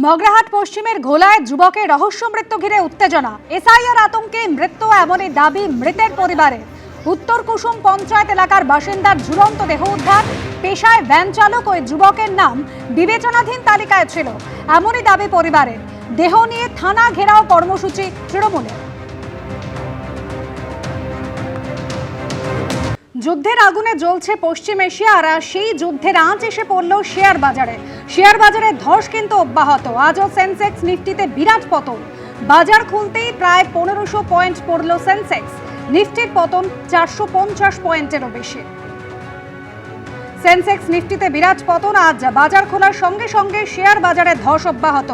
মগরাহাট পশ্চিমের ঘোলায় যুবকের রহস্য মৃত্যু ঘিরে উত্তেজনা। এসআইআর আতঙ্কে মৃত্যু এমনই দাবি মৃতের পরিবারের। উত্তর কুসুম পঞ্চায়েত এলাকার বাসিন্দার ঝুলন্ত দেহ উদ্ধার। পেশায় ভ্যান চালক ওই যুবকের নাম বিবেচনাধীন তালিকায় ছিল এমনই দাবি পরিবারের। দেহ নিয়ে থানা ঘেরাও কর্মসূচি তৃণমূলের। যুদ্ধের আগুনে জ্বলছে পশ্চিম এশিয়া, আর সেই যুদ্ধের আঁচ এসে পড়ল শেয়ার বাজারে। শেয়ার বাজারে ধস কিন্তু অব্যাহত। আজও সেন্সেক্স নিফটিতে বিরাট পতন। বাজার খুলতেই প্রায় 1500 পয়েন্ট পড়ল সেন্সেক্স। নিফটির পতন 450 পয়েন্টেরও বেশি। সেন্সেক্স নিফটিতে বিরাট পতন। আজ বাজার খোলার সঙ্গে সঙ্গে শেয়ার বাজারে ধস অব্যাহত।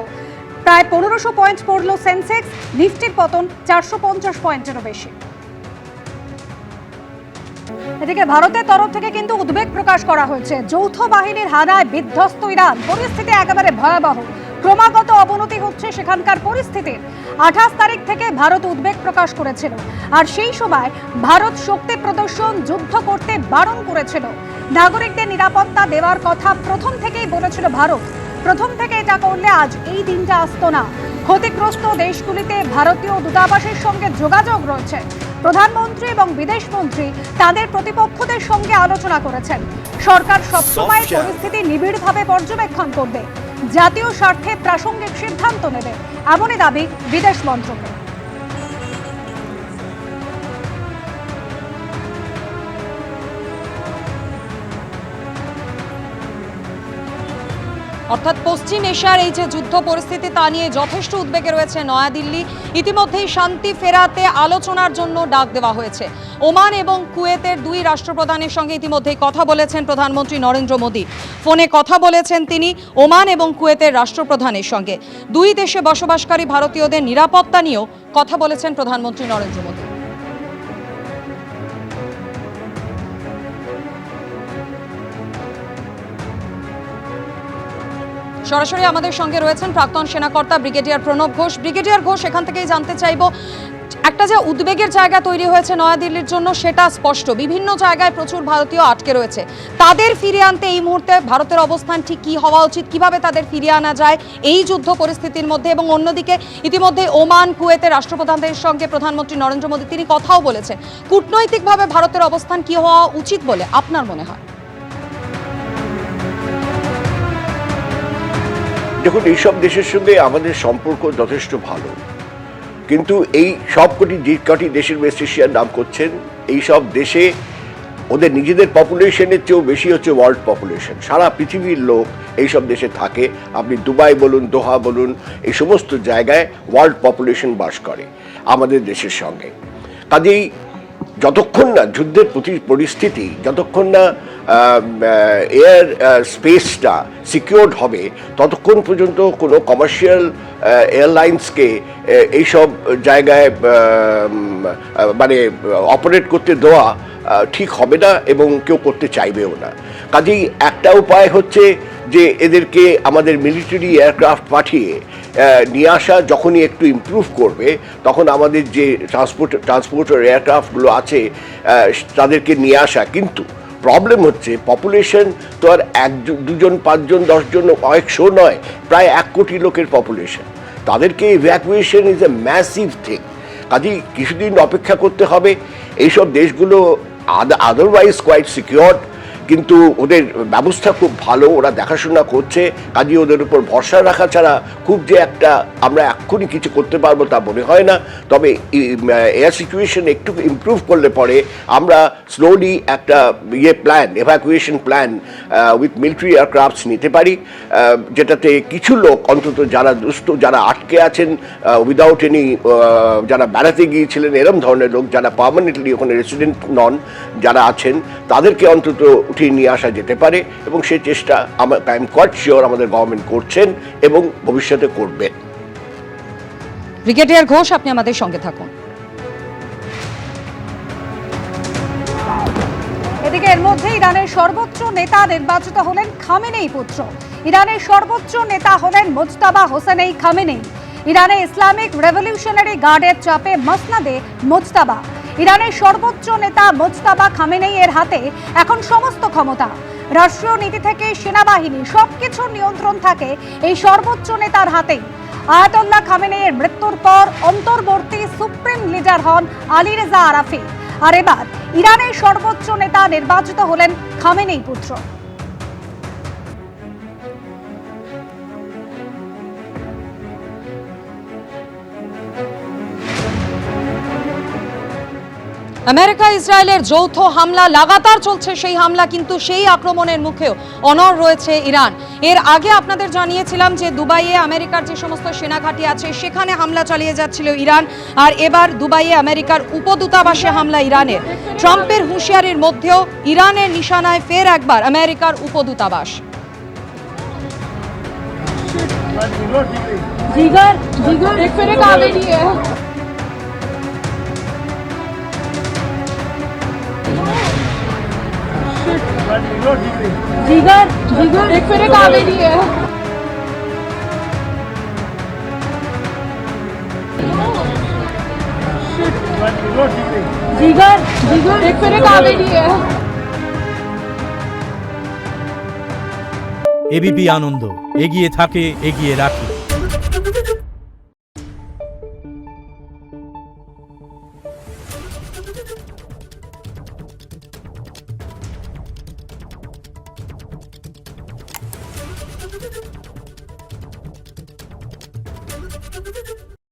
প্রায় 1500 পয়েন্ট পড়ল সেন্সেক্স। নিফটির পতন 450 পয়েন্টেরও বেশি। এদিকে ভারতের তরফ থেকে কিন্তু উদ্বেগ প্রকাশ করা হয়েছে। যৌথ বাহিনীর হানায় বিধ্বস্ত ইরান। পরিস্থিতি একেবারে ভয়াবহ। ক্রমাগত অবনতি হচ্ছে সেখানকার পরিস্থিতির। 28 তারিখ থেকে ভারত উদ্বেগ প্রকাশ করেছিল, আর সেই সময় ভারত শক্তি প্রদর্শন, যুদ্ধ করতে বারণ করেছিল। নাগরিকদের নিরাপত্তা দেওয়ার কথা প্রথম থেকেই বলেছিল ভারত। প্রথম থেকে এটা করলে আজ এই দিনটা আসতো না। ক্ষতিগ্রস্ত দেশগুলিতে ভারতীয় দূতাবাসের সঙ্গে যোগাযোগ রয়েছে। প্রধানমন্ত্রী এবং বিদেশমন্ত্রী তাদের প্রতিপক্ষদের সঙ্গে আলোচনা করেছেন। সরকার সবসময় পরিস্থিতি নিবিড়ভাবে পর্যবেক্ষণ করবে, জাতীয় স্বার্থে প্রাসঙ্গিক সিদ্ধান্ত নেবে, এমনই দাবি বিদেশ মন্ত্রকের। অর্থাৎ পশ্চিম এশিয়ার এই যে যুদ্ধ পরিস্থিতি তা নিয়ে যথেষ্ট উদ্বেগে রয়েছে নয়াদিল্লি। ইতিমধ্যেই শান্তি ফেরাতে আলোচনার জন্য ডাক দেওয়া হয়েছে। ওমান এবং কুয়েতের দুই রাষ্ট্রপ্রধানের সঙ্গে ইতিমধ্যেই কথা বলেছেন প্রধানমন্ত্রী নরেন্দ্র মোদী। ফোনে কথা বলেছেন তিনি ওমান এবং কুয়েতের রাষ্ট্রপ্রধানের সঙ্গে। দুই দেশে বসবাসকারী ভারতীয়দের নিরাপত্তা নিয়েও কথা বলেছেন প্রধানমন্ত্রী নরেন্দ্র মোদী। সরাসরি আমাদের সঙ্গে রয়েছেন প্রাক্তন সেনাকর্তা ব্রিগেডিয়ার প্রণব ঘোষ। ব্রিগেডিয়ার ঘোষ, এখান থেকেই জানতে চাইব, একটা যে উদ্বেগের জায়গা তৈরি হয়েছে নয়াদিল্লির জন্য সেটা স্পষ্ট। বিভিন্ন জায়গায় প্রচুর ভারতীয় আটকে রয়েছে। তাদের ফিরিয়ে আনতে এই মুহূর্তে ভারতের অবস্থান ঠিক কী হওয়া উচিত, কিভাবে তাদের ফিরিয়ে আনা যায় এই যুদ্ধ পরিস্থিতির মধ্যে? এবং অন্যদিকে ইতিমধ্যে ওমান কুয়েতের রাষ্ট্রপ্রধানদের সঙ্গে প্রধানমন্ত্রী নরেন্দ্র মোদী তিনি কথাও বলেছেন। কূটনৈতিকভাবে ভারতের অবস্থান কী হওয়া উচিত বলে আপনার মনে হয়? দেখুন, এইসব দেশের সঙ্গে আমাদের সম্পর্ক যথেষ্ট ভালো, কিন্তু এই সবকটি যে কটি দেশের ওয়েস্ট এশিয়ার নাম করছেন, এই সব দেশে ওদের নিজেদের পপুলেশনের চেয়েও বেশি হচ্ছে ওয়ার্ল্ড পপুলেশন। সারা পৃথিবীর লোক এইসব দেশে থাকে। আপনি দুবাই বলুন, দোহা বলুন, এই সমস্ত জায়গায় ওয়ার্ল্ড পপুলেশন বাস করে আমাদের দেশের সঙ্গে। কাজেই যতক্ষণ না যুদ্ধের পরিস্থিতি, যতক্ষণ না এয়ার স্পেসটা সিকিউরড হবে, ততক্ষণ পর্যন্ত কোনো কমার্শিয়াল এয়ারলাইন্সকে এইসব জায়গায় মানে অপারেট করতে দেওয়া ঠিক হবে না এবং কেউ করতে চাইবেও না। কাজেই একটা উপায় হচ্ছে যে এদেরকে আমাদের মিলিটারি এয়ারক্রাফট পাঠিয়ে নিয়ে আসা। যখনই একটু ইমপ্রুভ করবে তখন আমাদের যে ট্রান্সপোর্টার এয়ারক্রাফটগুলো আছে তাদেরকে নিয়ে আসা। কিন্তু প্রবলেম হচ্ছে পপুলেশন তো আর 1, 2 জন, 5 জন, 10 জন, কয়েকশো নয়, প্রায় 1 কোটি লোকের পপুলেশন। তাদেরকে evacuation is a massive thing. কাজেই কিছুদিন অপেক্ষা করতে হবে। এইসব দেশগুলো আদারওয়াইজ কোয়াইট সিকিউরড, কিন্তু ওদের ব্যবস্থা খুব ভালো, ওরা দেখাশোনা করছে। কাজেই ওদের উপর ভরসা রাখা ছাড়া খুব যে একটা আমরা এক্ষুনি কিছু করতে পারবো তা মনে হয় না। তবে এয়ার সিচুয়েশন একটু ইমপ্রুভ করলে পরে আমরা স্লোলি একটা plan, evacuation plan with military aircrafts নিতে পারি, যেটাতে কিছু লোক অন্তত যারা দুস্থ, যারা আটকে আছেন উইদাউট এনি, যারা বেড়াতে গিয়েছিলেন এরম ধরনের লোক, যারা পার্মানেন্টলি ওখানে রেসিডেন্ট নন, যারা আছেন তাদেরকে অন্তত উঠিয়ে নিয়ে আসা যেতে পারে। এবং সেই চেষ্টা আই এম কোয়াইট শিওর আমাদের গভর্নমেন্ট করছেন এবং ভবিষ্যতে করবেন। ব্রিগেডিয়ার ঘোষ, আপনি আমাদের সঙ্গে থাকুন। এদিকে এর মধ্যে ইরানের সর্বোচ্চ নেতা নির্বাচিত হলেন খামেনেই পুত্র। ইরানের সর্বোচ্চ নেতা হলেন মুজতাবা হোসেনেই খামেনেই। ইরানে ইসলামিক রেভলিউশনারি গার্ডের চাপে মসনদে মুজতাবা। ইরানের সর্বোচ্চ নেতা মোজতাবা খামেনেই এর হাতে এখন সমস্ত ক্ষমতা। রাষ্ট্রীয় নীতি থেকে সেনাবাহিনী সবকিছুর নিয়ন্ত্রণ থাকে এই সর্বোচ্চ নেতার হাতেই। আয়াতোল্লাহ খামেনেইয়ের মৃত্যুর পর অন্তর্বর্তী সুপ্রিম লিডার হন আলী রেজা আরাফি। আর এবার ইরানের সর্বোচ্চ নেতা নির্বাচিত হলেন খামেনেই পুত্র। আমেরিকা ইসরায়েলের যৌথ হামলা লাগাতার চলছে, সেই হামলা কিন্তু সেই আক্রমণের মুখেও অনড় রয়েছে ইরান। এর আগে আপনাদের জানিয়েছিলাম যে দুবাইয়ে আমেরিকার যে সমস্ত সেনাঘাঁটি আছে সেখানে হামলা চালিয়ে যাচ্ছিল ইরান, আর এবার দুবাইয়ে আমেরিকার উপদূতাবাসে হামলা ইরানের। ট্রাম্পের হুঁশিয়ারির মধ্যেও ইরানের নিশানায় ফের একবার আমেরিকার উপদূতাবাস। एक फिर कावेरी है। जिगर एक फिर कावेरी है। এবিপি আনন্দ এগিয়ে থাকে, এগিয়ে রাখে।